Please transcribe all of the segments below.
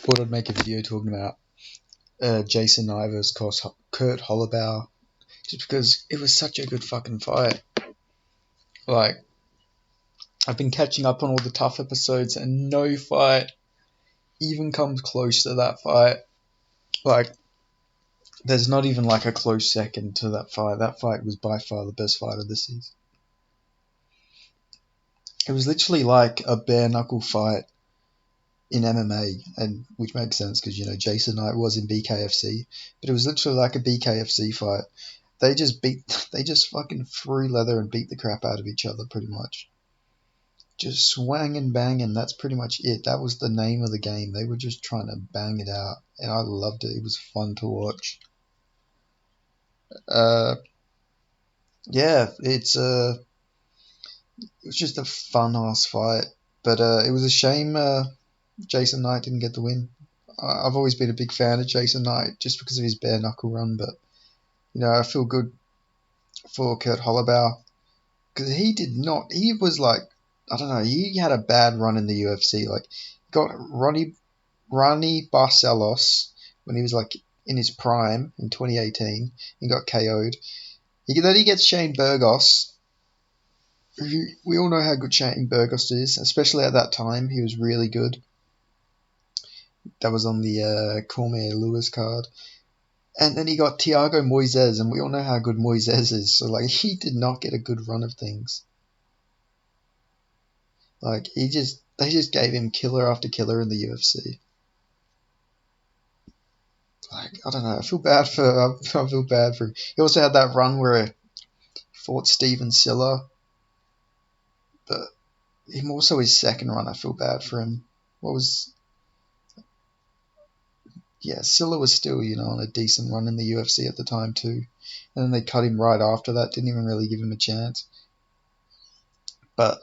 thought I'd make a video talking about Jason Knight versus Kurt Holobaugh, just because it was such a good fucking fight. Like, I've been catching up on all the tough episodes, and no fight even comes close to that fight. Like, there's not even like a close second to that fight. That fight was by far the best fight of the season. It was literally like a bare knuckle fight in MMA, and which makes sense because Jason Knight was in BKFC, but it was literally like a BKFC fight. They just fucking threw leather and beat the crap out of each other pretty much. Just swang and bang, and that's pretty much it. That was the name of the game. They were just trying to bang it out, and I loved it. It was fun to watch. Yeah, it was just a fun ass fight, but it was a shame Jason Knight didn't get the win. I've always been a big fan of Jason Knight just because of his bare knuckle run, but I feel good for Kurt Holobaugh because he was like, I don't know, he had a bad run in the UFC. Like, got Ronnie Barcelos when he was like in his prime in 2018. He got KO'd. Then he gets Shane Burgos. We all know how good Shane Burgos is, especially at that time. He was really good. That was on the Cormier Lewis card. And then he got Thiago Moises, and we all know how good Moises is. So, like, he did not get a good run of things. Like, they just gave him killer after killer in the UFC. Like, I don't know. I feel bad for him. He also had that run where he fought Steven Silla. But also his second run, I feel bad for him. Silla was still, on a decent run in the UFC at the time too. And then they cut him right after that. Didn't even really give him a chance. But,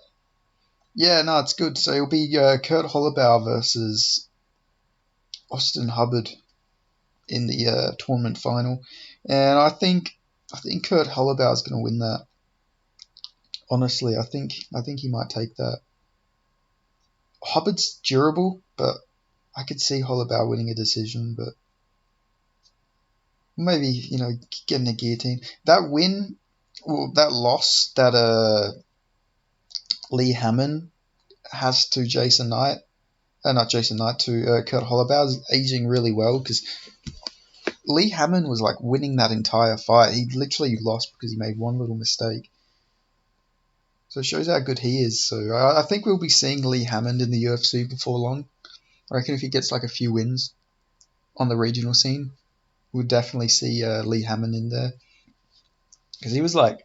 yeah, no, it's good. So it'll be Kurt Holobaugh versus Austin Hubbard in the tournament final. And I think Kurt Holobaugh is going to win that. Honestly, I think he might take that. Hubbard's durable, but I could see Holobaugh winning a decision, but maybe, getting a guillotine. That loss that Lee Hammond has to Jason Knight, not Jason Knight, to Kurt Holobaugh is aging really well because Lee Hammond was like winning that entire fight. He literally lost because he made one little mistake. So it shows how good he is. So I think we'll be seeing Lee Hammond in the UFC before long. I reckon if he gets like a few wins on the regional scene, we'll definitely see Lee Hammond in there. Because he was like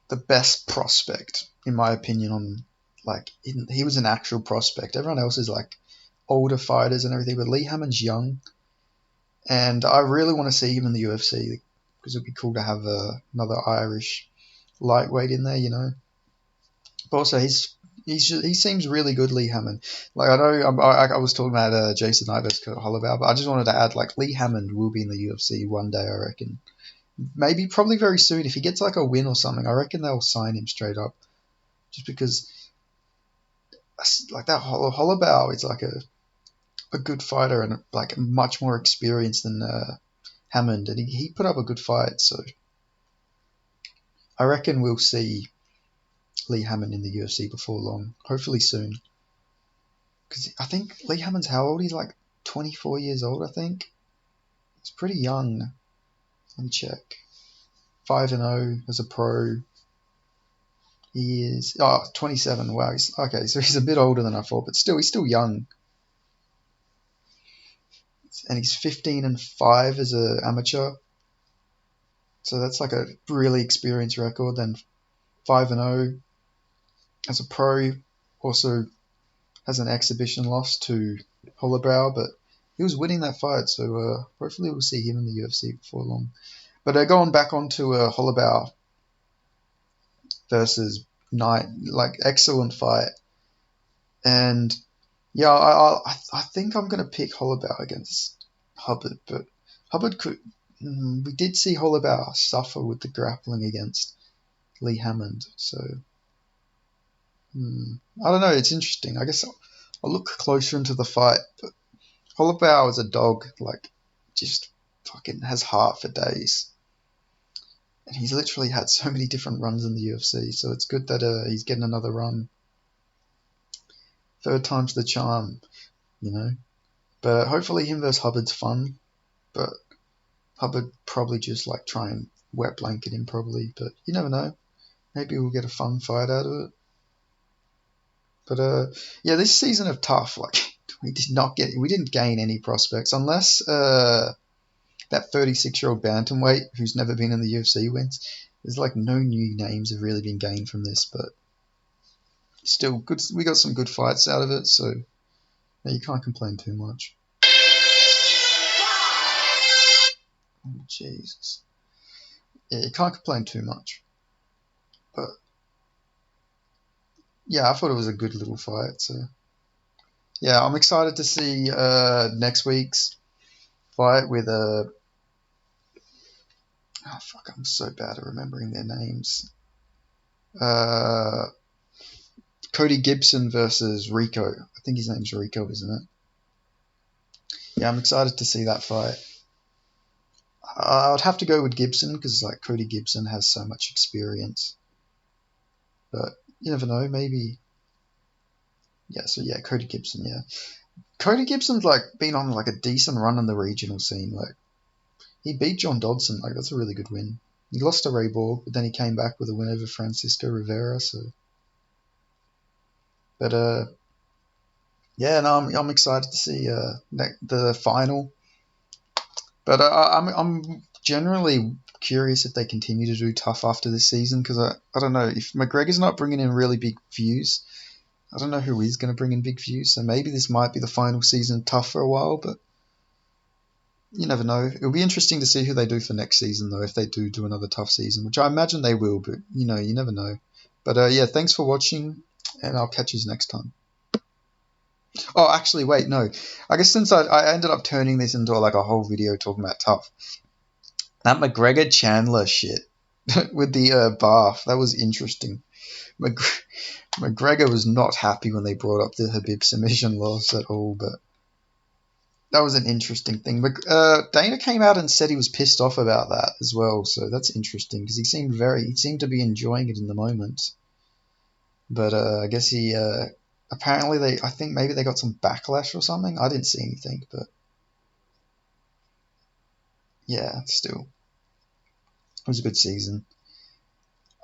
the best prospect, in my opinion, he was an actual prospect. Everyone else is like older fighters and everything, but Lee Hammond's young. And I really want to see him in the UFC because it'd be cool to have another Irish lightweight in there, But also, he seems really good, Lee Hammond. Like, I know I was talking about Jason Knight versus Kurt Holobaugh, but I just wanted to add, like, Lee Hammond will be in the UFC one day, I reckon. Probably very soon. If he gets, like, a win or something, I reckon they'll sign him straight up. Just because, like, that Holobaugh is, like, a good fighter and, like, much more experienced than Hammond. And he put up a good fight, so I reckon we'll see Lee Hammond in the UFC before long. Hopefully soon. Because I think Lee Hammond's how old? He's like 24 years old, I think. He's pretty young. Let me check. 5-0 as a pro. He is 27. Wow. Okay, so he's a bit older than I thought, but he's still young. And he's 15-5 as an amateur. So that's like a really experienced record. Then 5-0 as a pro. Also has an exhibition loss to Holobaugh, but he was winning that fight, so hopefully we'll see him in the UFC before long. But going back onto Holobaugh versus Knight, like, excellent fight. And yeah, I think I'm going to pick Holobaugh against Hubbard, but Hubbard we did see Holobaugh suffer with the grappling against Lee Hammond, so I don't know, it's interesting. I guess I'll look closer into the fight, but Holobaugh is a dog, like, just fucking has heart for days. And he's literally had so many different runs in the UFC, so it's good that he's getting another run. Third time's the charm, you know. But hopefully him versus Hubbard's fun. But Hubbard probably just like try and wet blanket him probably. But you never know. Maybe we'll get a fun fight out of it. But yeah, this season of Tough, like we didn't gain any prospects unless that 36-year-old bantamweight who's never been in the UFC wins. There's like no new names have really been gained from this, but still good. We got some good fights out of it, so yeah, you can't complain too much. Oh, Jesus. Yeah, you can't complain too much. But yeah, I thought it was a good little fight. So yeah, I'm excited to see next week's fight with oh fuck, I'm so bad at remembering their names. Uh, Cody Gibson versus Rico. I think his name's Rico, isn't it? Yeah, I'm excited to see that fight. I would have to go with Gibson because like Cody Gibson has so much experience, but you never know. Maybe yeah. So yeah, Cody Gibson. Yeah, Cody Gibson's like been on like a decent run in the regional scene. Like he beat John Dodson. Like that's a really good win. He lost to Ray Borg, but then he came back with a win over Francisco Rivera. So, but yeah, no, I'm excited to see the final. But I'm generally curious if they continue to do Tough after this season because I don't know if McGregor's not bringing in really big views. I don't know who is going to bring in big views, so maybe this might be the final season of Tough for a while, but you never know. It'll be interesting to see who they do for next season, though, if they do another Tough season, which I imagine they will, but you know, you never know. But yeah, thanks for watching, and I'll catch you next time. Oh, actually, wait, no. I guess since I ended up turning this into like a whole video talking about Tough, that McGregor Chandler shit with the bath, that was interesting. McGregor was not happy when they brought up the Habib submission loss at all, but that was an interesting thing. Dana came out and said he was pissed off about that as well, so that's interesting because he seemed to be enjoying it in the moment. But I guess he apparently I think maybe they got some backlash or something. I didn't see anything, but yeah, still, it was a good season.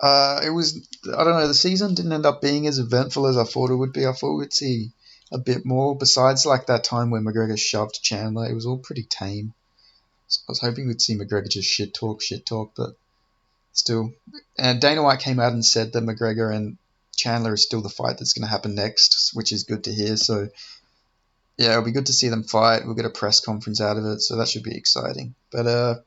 It was, I don't know, the season didn't end up being as eventful as I thought it would be. I thought we'd see a bit more besides like that time when McGregor shoved Chandler. It was all pretty tame. So I was hoping we'd see McGregor just shit talk, but still. And Dana White came out and said that McGregor and Chandler is still the fight that's going to happen next, which is good to hear. So yeah, it'll be good to see them fight. We'll get a press conference out of it, so that should be exciting. But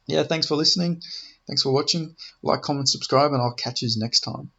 yeah, thanks for listening. Thanks for watching. Like, comment, subscribe, and I'll catch you next time.